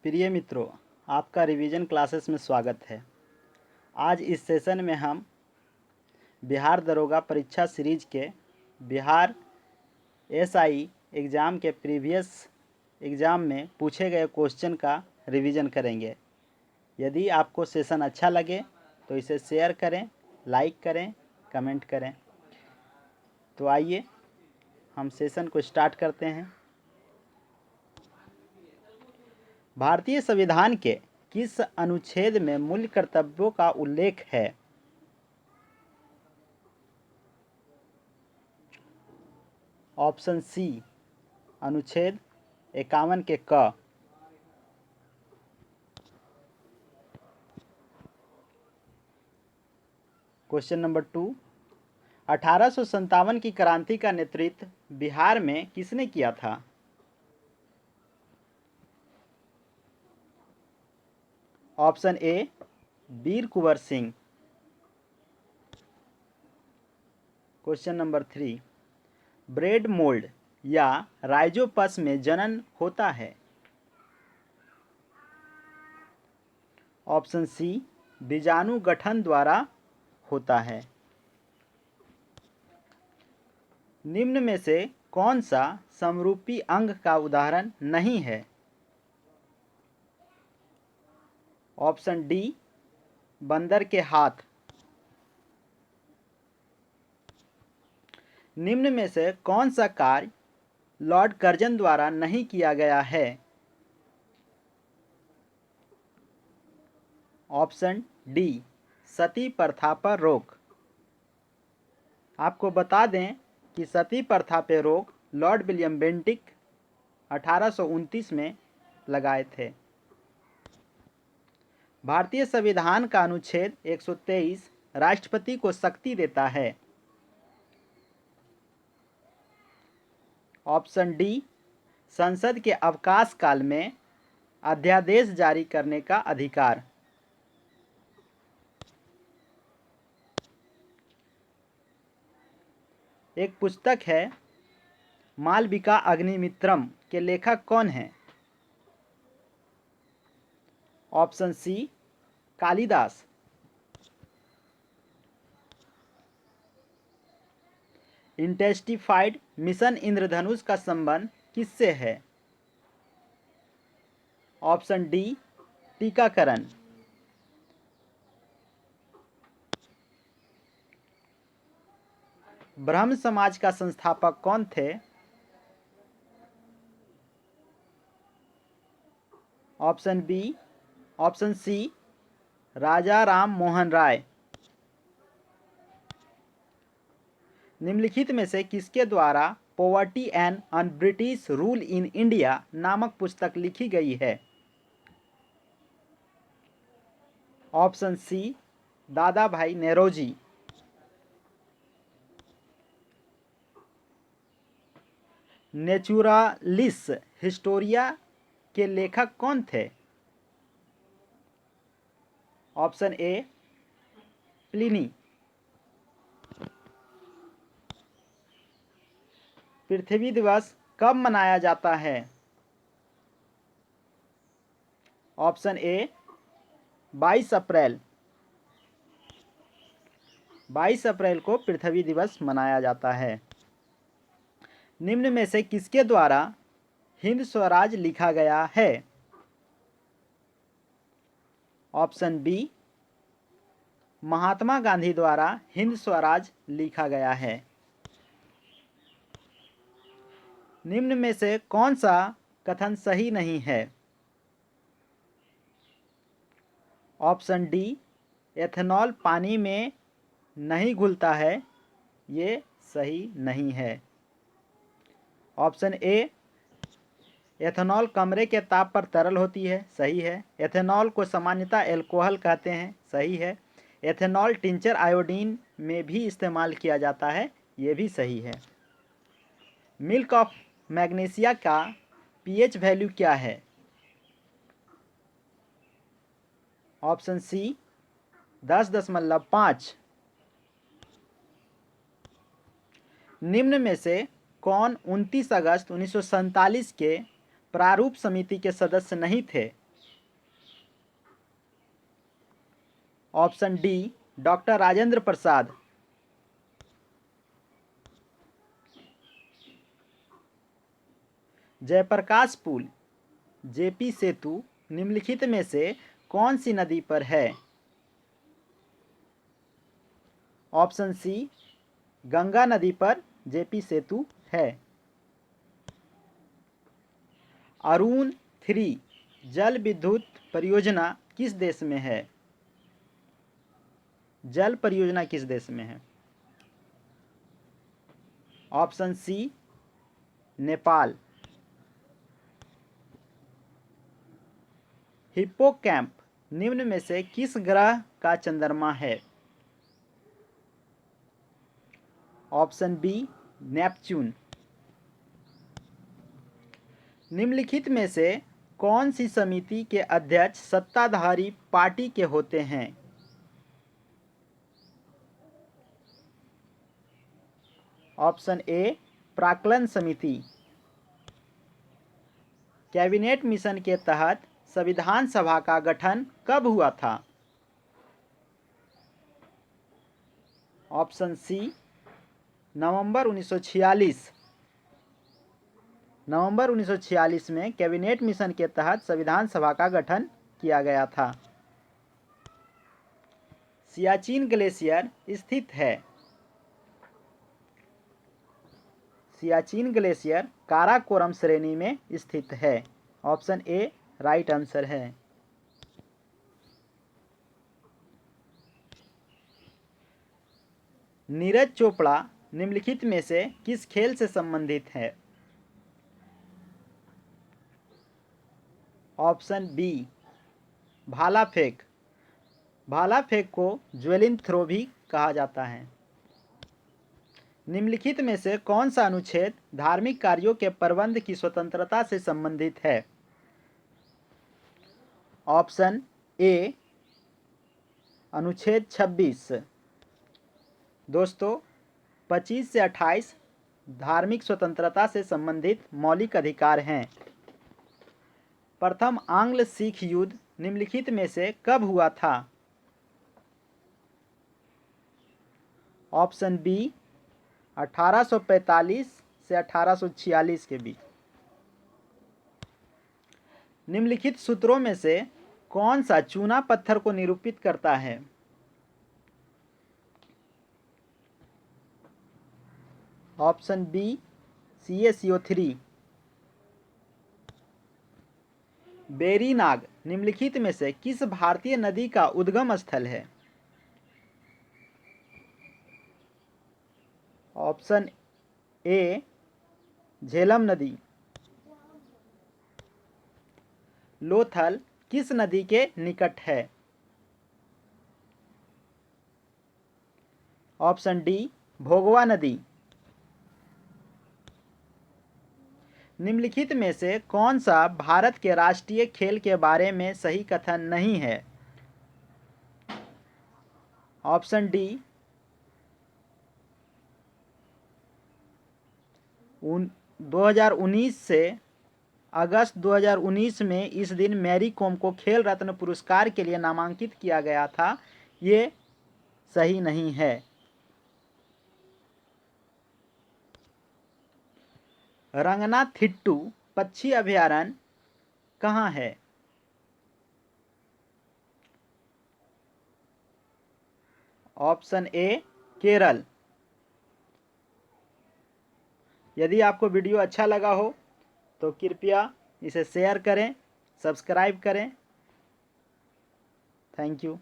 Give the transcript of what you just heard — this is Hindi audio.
प्रिय मित्रों, आपका रिवीजन क्लासेस में स्वागत है। आज इस सेशन में हम बिहार दरोगा परीक्षा सीरीज के बिहार एसआई एग्ज़ाम के प्रीवियस एग्ज़ाम में पूछे गए क्वेश्चन का रिवीजन करेंगे। यदि आपको सेशन अच्छा लगे तो इसे शेयर करें, लाइक करें, कमेंट करें। तो आइए हम सेशन को स्टार्ट करते हैं। भारतीय संविधान के किस अनुच्छेद में मूल कर्तव्यों का उल्लेख है? ऑप्शन सी, अनुच्छेद 51 के क। क्वेश्चन नंबर 2, 1857 की क्रांति का नेतृत्व बिहार में किसने किया था? Option A, Veer Kunwar Singh. Question number 3, bread mould या राइजोपस में जनन होता है? ऑप्शन सी, बीजाणु गठन द्वारा होता है। निम्न में से कौन सा समरूपी अंग का उदाहरण नहीं है? ऑप्शन डी, बंदर के हाथ। निम्न में से कौन सा कार्य लॉर्ड कर्जन द्वारा नहीं किया गया है? ऑप्शन डी, सती प्रथा पर रोक। आपको बता दें कि सती प्रथा पर रोक लॉर्ड विलियम बेंटिक 1829 में लगाए थे। भारतीय संविधान का अनुच्छेद 123 राष्ट्रपति को शक्ति देता है। ऑप्शन डी, संसद के अवकाश काल में अध्यादेश जारी करने का अधिकार। एक पुस्तक है मालविका अग्निमित्रम के लेखक कौन हैं? Option C, Kalidas. Intensified mission Indradhanush का संबंध किससे है? ऑप्शन डी, टीकाकरण। ब्रह्म समाज का संस्थापक कौन थे? ऑप्शन सी, राजा राम मोहन राय। निम्नलिखित में से किसके द्वारा poverty and un British rule in India नामक पुस्तक लिखी गई है? ऑप्शन सी, दादा भाई नेरोजी। नेचुरालिस हिस्टोरिया के लेखक कौन थे? Option A, Pliny. पृथ्वी दिवस कब मनाया जाता है? ऑप्शन ए, 22 अप्रैल। 22 अप्रैल को पृथ्वी दिवस मनाया जाता है। निम्न में से किसके द्वारा हिंद स्वराज लिखा गया है? ऑप्शन बी, महात्मा गांधी द्वारा हिंद स्वराज लिखा गया है। निम्न में से कौन सा कथन सही नहीं है? ऑप्शन डी, एथेनॉल पानी में नहीं घुलता है, ये सही नहीं है। ऑप्शन ए, एथेनॉल कमरे के ताप पर तरल होती है, सही है। एथेनॉल को सामान्यतः एल्कोहल कहते हैं, सही है। एथेनॉल टिंचर आयोडीन में भी इस्तेमाल किया जाता है, ये भी सही है। मिल्क ऑफ मैग्नीशिया का पीएच वैल्यू क्या है? Option C, 10.5। निम्न में से कौन 29 अगस्त 1947 के प्रारूप समिति के सदस्य नहीं थे? Option D doctor Rajendra Prasad. Jayaprakash पुल, जेपी सेतु निम्नलिखित में से कौन सी नदी पर है? ऑप्शन सी गंगा नदी पर जेपी सेतु है। अरुण 3 जल विद्युत परियोजना किस देश में है? जल परियोजना किस देश में है? ऑप्शन सी नेपाल। हिप्पोकैम्प निम्न में से किस ग्रह का चंद्रमा है? Option B Neptune. निम्नलिखित में से कौन सी समिति के अध्यक्ष सत्ताधारी पार्टी के होते हैं? ऑप्शन ए प्राक्कलन समिति। कैबिनेट मिशन के तहत संविधान सभा का गठन कब हुआ था? ऑप्शन सी नवंबर 1946। नवंबर 1946 में कैबिनेट मिशन के तहत संविधान सभा का गठन किया गया था। सियाचिन ग्लेशियर स्थित है। सियाचिन ग्लेशियर काराकोरम श्रेणी में स्थित है। ऑप्शन ए राइट आंसर है। नीरज चोपड़ा निम्नलिखित में से किस खेल से संबंधित है? ऑप्शन बी भाला फेंक। भाला फेंक को ज्वेलिन थ्रो भी कहा जाता है। निम्नलिखित में से कौन सा अनुच्छेद धार्मिक कार्यों के प्रबंध की स्वतंत्रता से संबंधित है? ऑप्शन ए अनुच्छेद 26। दोस्तों 25 से 28 धार्मिक स्वतंत्रता से संबंधित मौलिक अधिकार हैं। प्रथम आंग्ल सिख युद्ध निम्नलिखित में से कब हुआ था? ऑप्शन बी 1845 से 1846 के बीच। निम्नलिखित सूत्रों में से कौन सा चूना पत्थर को निरूपित करता है? Option B CaCO3। बेरीनाग निम्नलिखित में से किस भारतीय नदी का उद्गम स्थल है? ऑप्शन ए झेलम नदी। लोथल किस नदी के निकट है? ऑप्शन डी भोगवा नदी। निम्नलिखित में से कौन सा भारत के राष्ट्रीय खेल के बारे में सही कथन नहीं है? ऑप्शन डी 2019 से अगस्त 2019 में इस दिन मैरी कॉम को खेल रत्न पुरस्कार के लिए नामांकित किया गया था। ये सही नहीं है। रंगनाथिट्टू पक्षी अभयारण्य कहाँ है? Option A Kerala. यदि आपको वीडियो अच्छा लगा हो तो कृपया इसे शेयर करें, सब्सक्राइब करें। Thank you.